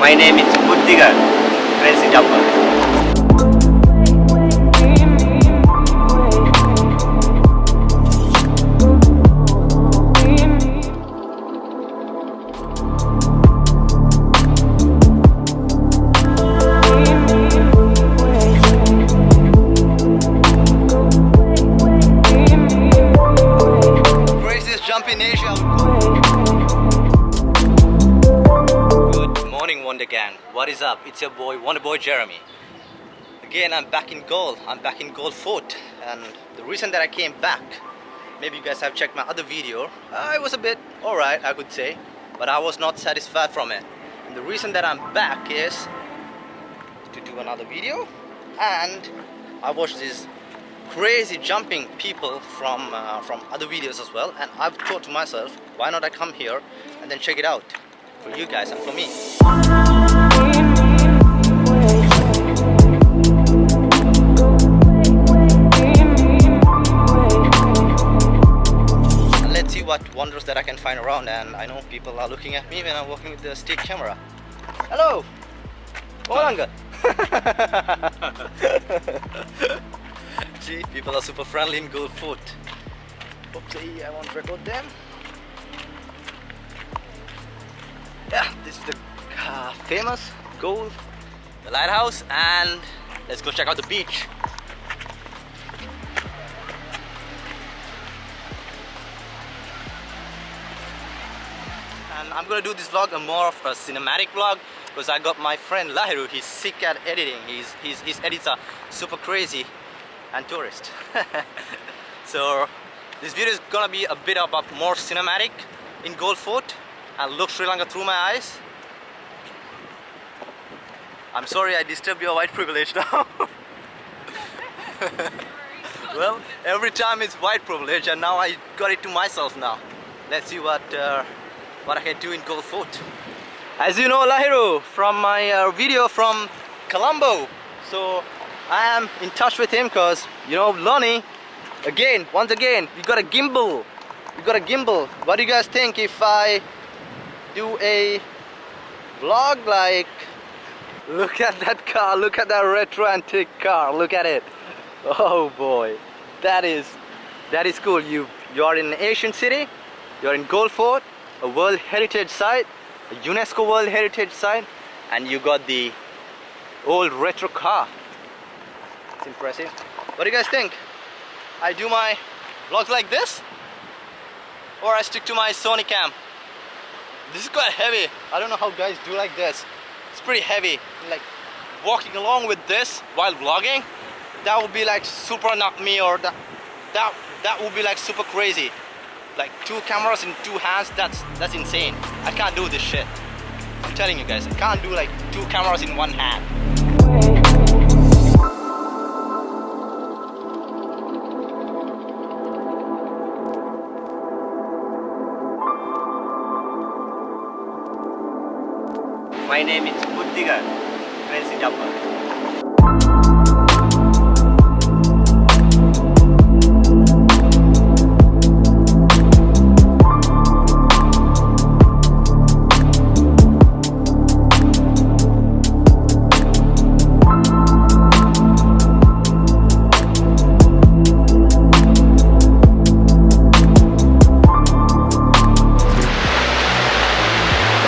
My name is Buddhika, crazy jumper. Craziest jump in Asia. Good morning, Wonder Gang. What is up? It's your boy Wonderboy Jeremy. Again, I'm back in Galle. I'm back in Galle Fort, and the reason that I came back, maybe you guys have checked my other video. It was a bit alright, I could say, but I was not satisfied from it. And the reason that I'm back is to do another video, and I watched these crazy jumping people from other videos as well, and I've thought to myself, why not I come here and then check it out for you guys and for me. And let's see what wonders that I can find around. And I know people are looking at me when I'm walking with the stick camera. Hello! Lanka! See, people are super friendly in Galle Fort. Oopsie, I won't record them. Yeah, this is the famous Galle, the lighthouse, and let's go check out the beach. And I'm gonna do this vlog more of a cinematic vlog because I got my friend Lahiru. He's sick at editing. His edits are super crazy and tourist. So this video is gonna be a bit of a more cinematic in Galle Fort and look Sri Lanka through my eyes. I'm sorry I disturbed your white privilege now. Well, every time it's white privilege, and now I got it to myself now. Let's see what I can do in Galle Fort. As you know, Lahiru, from my video from Colombo, so I am in touch with him because, you know, Lonnie, once again, we got a gimbal. What do you guys think if I do a vlog like, look at that car, look at that retro antique car, look at it. Oh boy, that is cool. You are in an Asian city, you're in Galle Fort, a World Heritage Site, a Unesco World Heritage Site, and you got the old retro car. It's impressive. What do you guys think? I do my vlogs like this, or I stick to my Sony cam? This is quite heavy. I don't know how guys do like this. It's pretty heavy. Like walking along with this while vlogging, that would be like super not me, or that would be like super crazy. Like 2 cameras in 2 hands, that's insane. I can't do this shit. I'm telling you guys, I can't do like 2 cameras in 1 hand. My name is Buddhika, crazy jumper.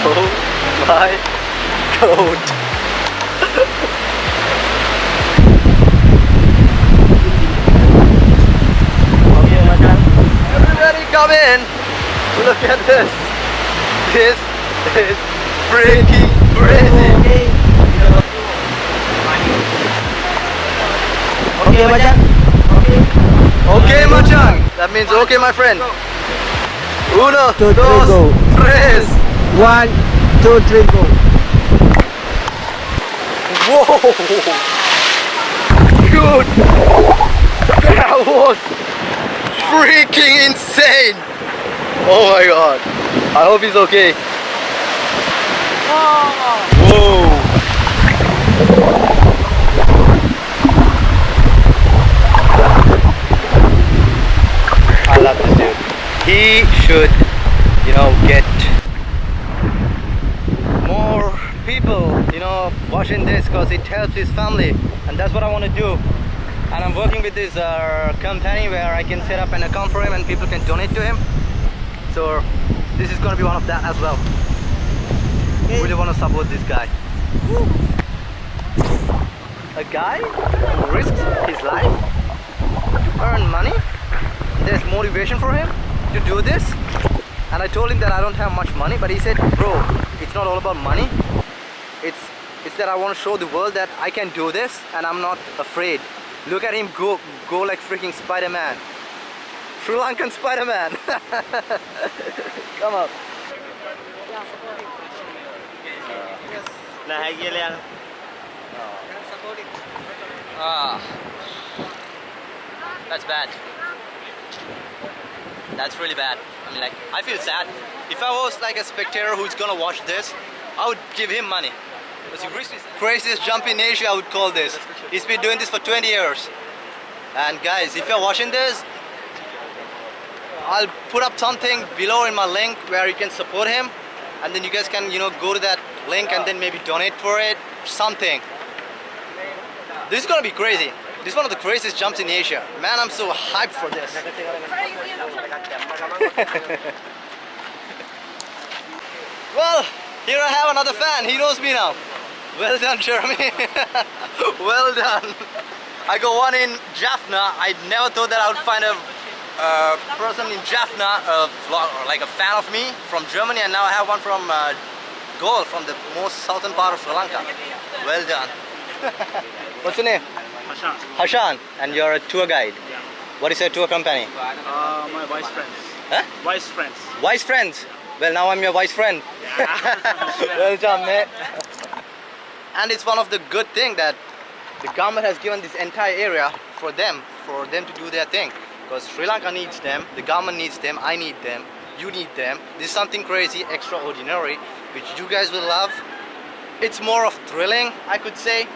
Oh my God. Okay, my friend. Everybody come in. Look at this. This is freaking crazy. Okay, Machan. Okay, Machan. That means okay, my friend. 1, 2, 3. 1, 2, 3, go. Whoa! Dude! That was freaking insane! Oh my god. I hope he's okay. Whoa! I love this dude. He should, you know, get more people because it helps his family, and that's what I want to do. And I'm working with this company where I can set up an account for him and people can donate to him. So this is going to be one of that as well. Really want to support this guy. Woo. A guy who risks his life to earn money. There's motivation for him to do this. And I told him that I don't have much money, but he said, bro, it's not all about money. It's that I want to show the world that I can do this and I'm not afraid. Look at him go like freaking Spider-Man. Sri Lankan Spider-Man. Come up. That's bad. That's really bad. I mean, like, I feel sad. If I was like a spectator who's gonna watch this, I would give him money. Craziest jump in Asia, I would call this. He's been doing this for 20 years. And guys, if you're watching this, I'll put up something below in my link where you can support him, and then you guys can, you know, go to that link and then maybe donate for it, something. This is gonna be crazy. This is one of the craziest jumps in Asia. Man, I'm so hyped for this. Well, here I have another fan. He knows me now. Well done, Jeremy. Well done. I got one in Jaffna. I never thought that I would find a person in Jaffna, like a fan of me from Germany, and now I have one from Galle, from the most southern part of Sri Lanka. Well done. What's your name? Hashan. Hashan, and you're a tour guide. Yeah. What is your tour company? My vice friends. Huh? Vice friends. Vice friends. Well, now I'm your vice friend. Well done, mate. And it's one of the good things that the government has given this entire area for them to do their thing. Because Sri Lanka needs them, the government needs them, I need them, you need them. This is something crazy, extraordinary, which you guys will love. It's more of thrilling, I could say.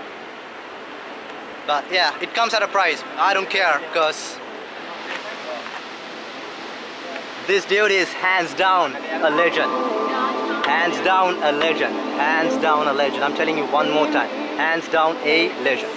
But yeah, it comes at a price. I don't care, because this dude is hands down a legend. Hands down a legend. Hands down a legend. I'm telling you one more time. Hands down a legend.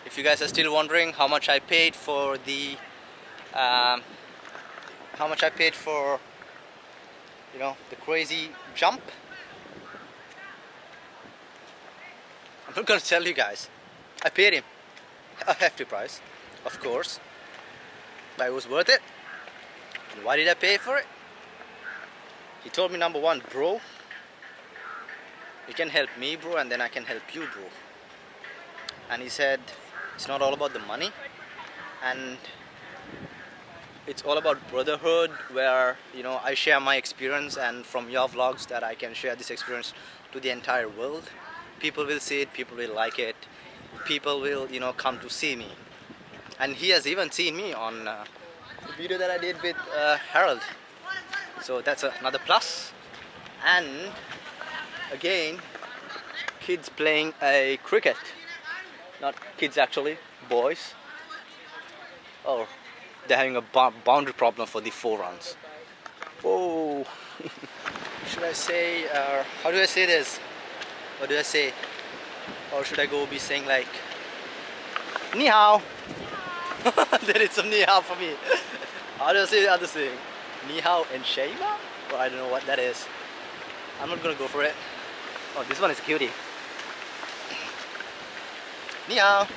If you guys are still wondering how much I paid for the you know, the crazy jump, I'm not gonna tell you guys. I paid him a hefty price, of course, but it was worth it. And why did I pay for it? He told me, number one, bro, you can help me, bro, and then I can help you, bro. And he said it's not all about the money, and it's all about brotherhood, where, you know, I share my experience, and from your vlogs that I can share this experience to the entire world. People will see it, people will like it, people will, you know, come to see me. And he has even seen me on the video that I did with Harold. So that's another plus. And again, kids playing a cricket. Not kids actually, boys. Oh, they're having a boundary problem for the 4 runs. Oh, should I say, how do I say this? What do I say? Or should I go be saying like, Ni hao? There is some Ni hao for me. How do I say the other thing? Ni hao and Shema? Well, I don't know what that is. I'm not gonna go for it. Oh, this one is a cutie. Ni hao.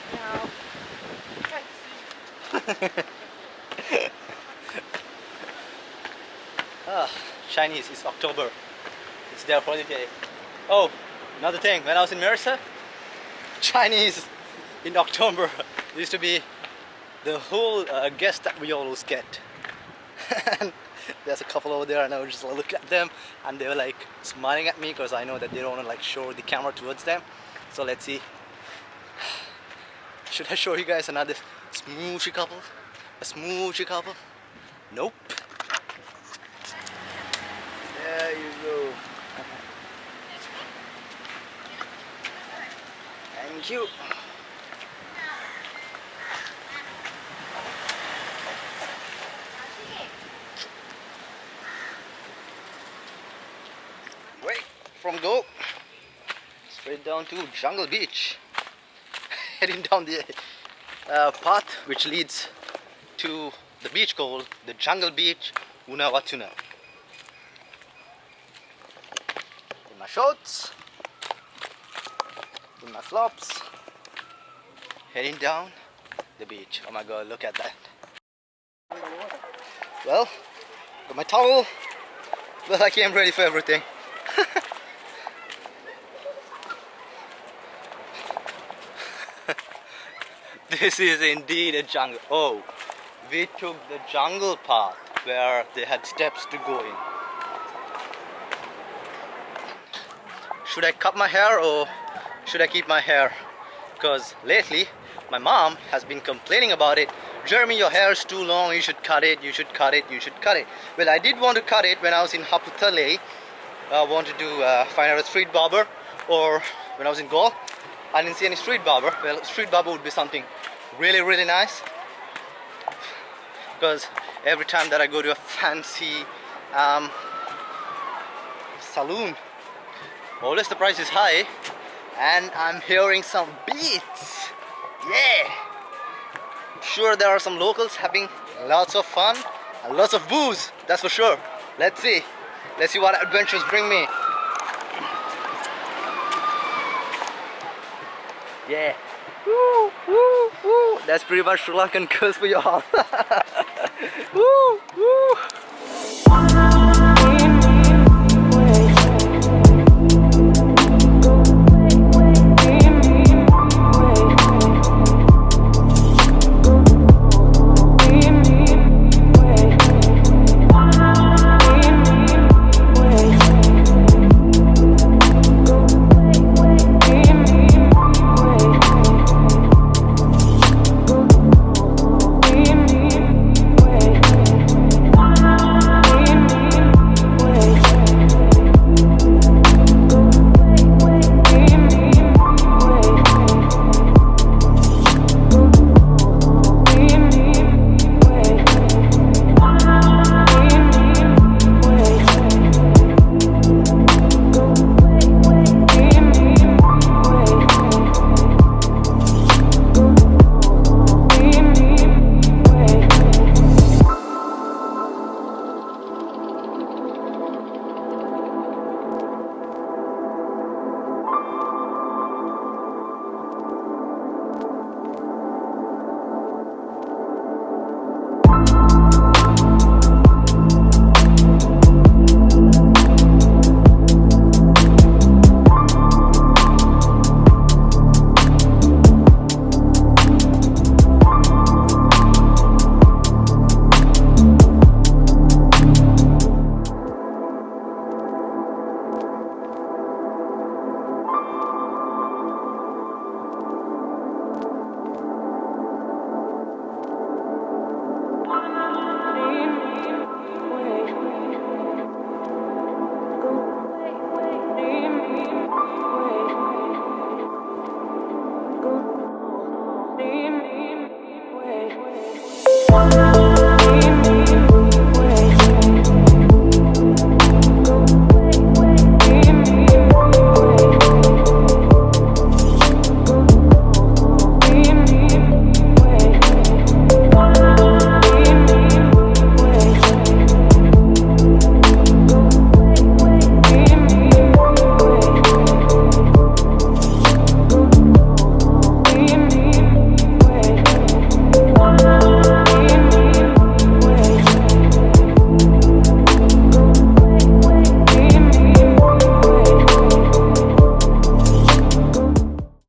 Chinese, it's October. It's their holiday. Oh, another thing, when I was in Mercer, Chinese in October used to be the whole guest that we always get. And there's a couple over there and I would just look at them and they were like smiling at me because I know that they don't want to like show the camera towards them. So let's see. Should I show you guys another smoochy couple? A smoochy couple? Nope. There you go. Thank you. Wait, from go straight down to Jungle Beach. Heading down the path which leads to the beach called the Jungle Beach Unawatuna. In my shorts, in my flops, heading down the beach. Oh my god, look at that. Well, got my towel. Well, I came ready for everything. This is indeed a jungle. Oh, we took the jungle path where they had steps to go in. Should I cut my hair or should I keep my hair? Because lately my mom has been complaining about it. Jeremy, your hair is too long, you should cut it, you should cut it, you should cut it. Well, I did want to cut it when I was in Haputale. I wanted to find out a street barber, or when I was in Galle. I didn't see any street barber. Well, street barber would be something really nice, because every time that I go to a fancy saloon, always the price is high and I'm hearing some beats. Yeah, sure, there are some locals having lots of fun and lots of booze, that's for sure. Let's see what adventures bring me. Yeah. Woo, woo, woo. That's pretty much Sri Lankan curse for y'all. Woo.